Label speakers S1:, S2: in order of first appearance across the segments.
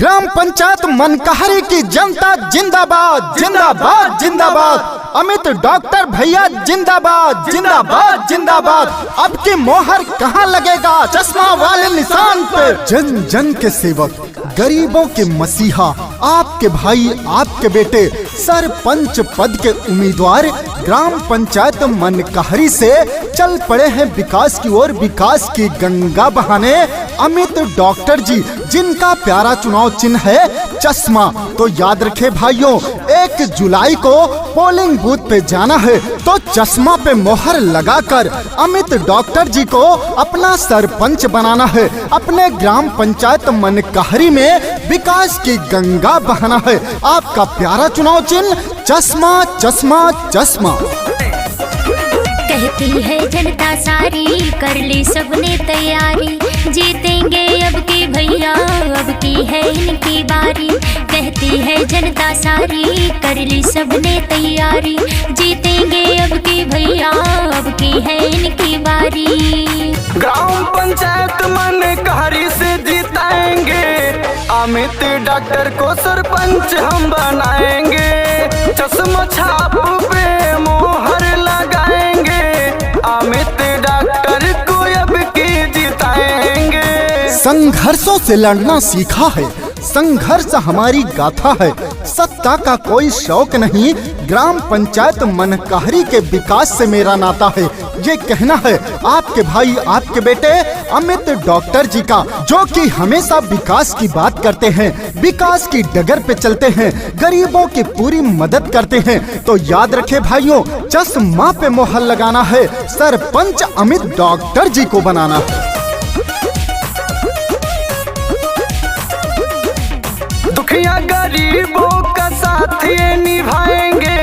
S1: Gram panchayat मनकहरी की जनता जिंदाबाद जिंदाबाद जिंदाबाद। अमित डॉक्टर भैया जिंदाबाद जिंदाबाद जिंदाबाद। अब की मोहर कहाँ लगेगा? चश्मा वाले निशान पे। जन जन के सेवक, गरीबों के मसीहा, आपके भाई, आपके बेटे, सरपंच पद के उम्मीदवार ग्राम पंचायत मनकहरी से चल पड़े हैं विकास की ओर, विकास की गंगा बहाने। अमित डॉक्टर जी, जिनका प्यारा चुनाव चिन्ह है चश्मा। तो याद रखे भाइयों, 1 जुलाई को पोलिंग बूथ पे जाना है तो चश्मा पे मोहर लगाकर अमित डॉक्टर जी को अपना सरपंच बनाना है। अपने ग्राम पंचायत मनकहरी में विकास की गंगा बहाना है। आपका प्यारा चुनाव चिन्ह चश्मा चश्मा चश्मा।
S2: कहती है जनता सारी, कर ली सबने तैयारी, जीतेंगे अब की भैया, अब की है इनकी बारी। कहती है जनता सारी, कर ली सबने तैयारी, जीतेंगे अब की भैया, अब की है इनकी बारी।
S3: ग्राम पंचायत मनकहरी से जीताएंगे, अमित डॉक्टर को सरपंच हम बनाएंगे। चश्मा छाप पे मोहर लगाएंगे, अमित डॉक्टर को अब की जिताएंगे।
S1: संघर्षों से लड़ना सीखा है, संघर्ष हमारी गाथा है। सत्ता का कोई शौक नहीं, ग्राम पंचायत मनकहरी के विकास से मेरा नाता है। ये कहना है आपके भाई, आपके बेटे अमित डॉक्टर जी का, जो कि हमेशा विकास की बात करते हैं, विकास की डगर पे चलते हैं, गरीबों की पूरी मदद करते हैं। तो याद रखे भाइयों, चश्मा पे मोहर लगाना है, सरपंच अमित डॉक्टर जी को बनाना है।
S3: दुखिया गरीबों का साथ ये निभाएंगे,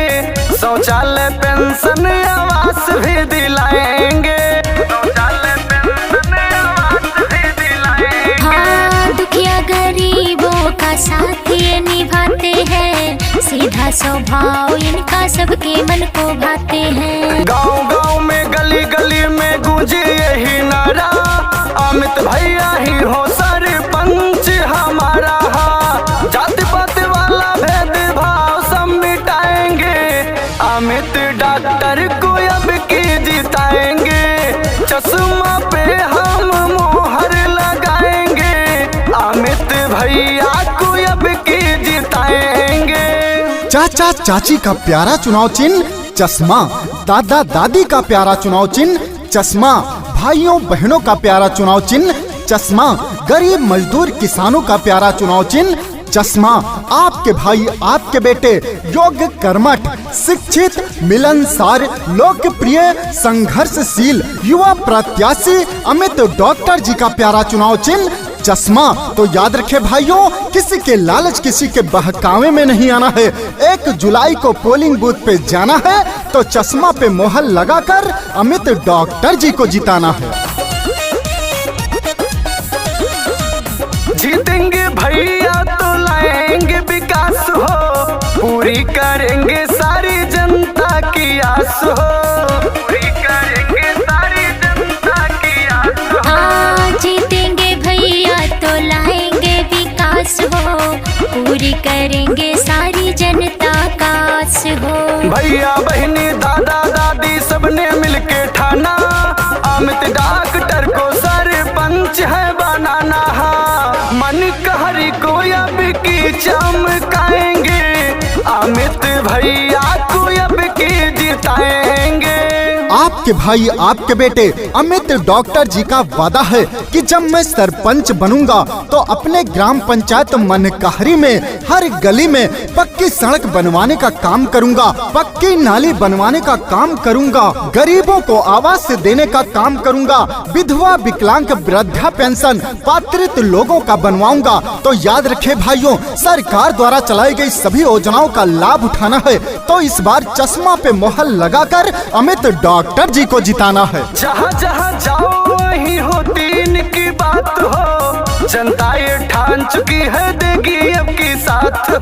S3: शौचालय पेंशन आवास भी दिलाएंगे, शौचालय पेंशन आवास भी दिलाएंगे।
S2: हाँ, दुखिया गरीबों का साथ ये निभाते हैं, सीधा स्वभाव इनका सबके मन को भाते हैं।
S3: गांव गांव में गली गली में गूंजे यही नारा, अमित भैया ही हो सरपंच हमारा। जाति पाति वाला भेदभाव सब मिटाएंगे, अमित डॉक्टर को अब की जिताएंगे। चश्मा पे हम मोहर लगाएंगे, अमित भैया को अब की जिताएंगे।
S1: चाचा चाची का प्यारा चुनाव चिन्ह चश्मा, दादा दादी का प्यारा चुनाव चिन्ह चश्मा, भाइयों बहनों का प्यारा चुनाव चिन्ह चश्मा, गरीब मजदूर किसानों का प्यारा चुनाव चिन्ह चश्मा। आपके भाई, आपके बेटे योग्य, कर्मठ, शिक्षित, मिलनसार, लोकप्रिय, संघर्षशील युवा प्रत्याशी अमित डॉक्टर जी का प्यारा चुनाव चिन्ह चश्मा। तो याद रखे भाइयों, किसी के लालच, किसी के बहकावे में नहीं आना है। 1 जुलाई को पोलिंग बूथ पे जाना है तो चश्मा पे मोहर लगाकर अमित डॉक्टर जी को जिताना है।
S3: जीतेंगे भैया तो लाएंगे विकास हो, पूरी करेंगे सारी जनता की आस हो, पूरी करेंगे सारी जनता की आस हो।
S2: हाँ, जीतेंगे भैया तो लाएंगे विकास हो, पूरी करेंगे सारी जनता का आस हो।
S3: भैया बहनी दादा दादी सबने मिलके ठाना, अमित डॉक्टर को सरपंच है बनाना। मनकहरी को अब की चमकाएंगे, अमित भैया को अब की जिताएंगे।
S1: आपके भाई, आपके बेटे अमित डॉक्टर जी का वादा है कि जब मैं सरपंच बनूंगा तो अपने ग्राम पंचायत मनकहरी में हर गली में पक्की सड़क बनवाने का काम करूंगा, पक्की नाली बनवाने का काम करूंगा, गरीबों को आवास देने का काम करूंगा, विधवा विकलांग वृद्धा पेंशन पात्रित लोगों का बनवाऊंगा। तो याद रखे भाइयों, सरकार द्वारा चलाई गई सभी योजनाओं का लाभ उठाना है। तो इस बार चश्मा पे मोहर लगाकर अमित डॉक्टर जी को जिताना है।
S3: जहाँ जहाँ जाओ वही होती इनकी बात हो, जनता ये ठान चुकी है देगी अब की साथ हो,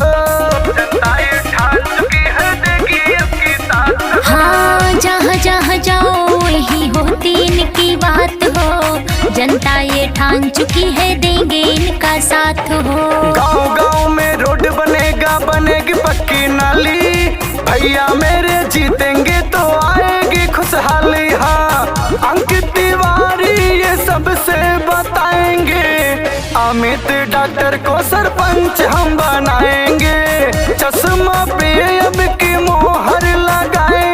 S3: जनता ये ठान चुकी है देगी अब की साथ हो।
S2: हाँ, जहाँ जहाँ जाओ वही होती इनकी बात हो, जनता ये ठान चुकी है देंगे इनका साथ हो।
S3: गाँव भैया मेरे जीतेंगे तो आएगी खुशहाली। हाँ, अंकित तिवारी ये सबसे बताएंगे, अमित डॉक्टर को सरपंच हम बनाएंगे। चश्मा पे अब की मोहर लगाएंगे।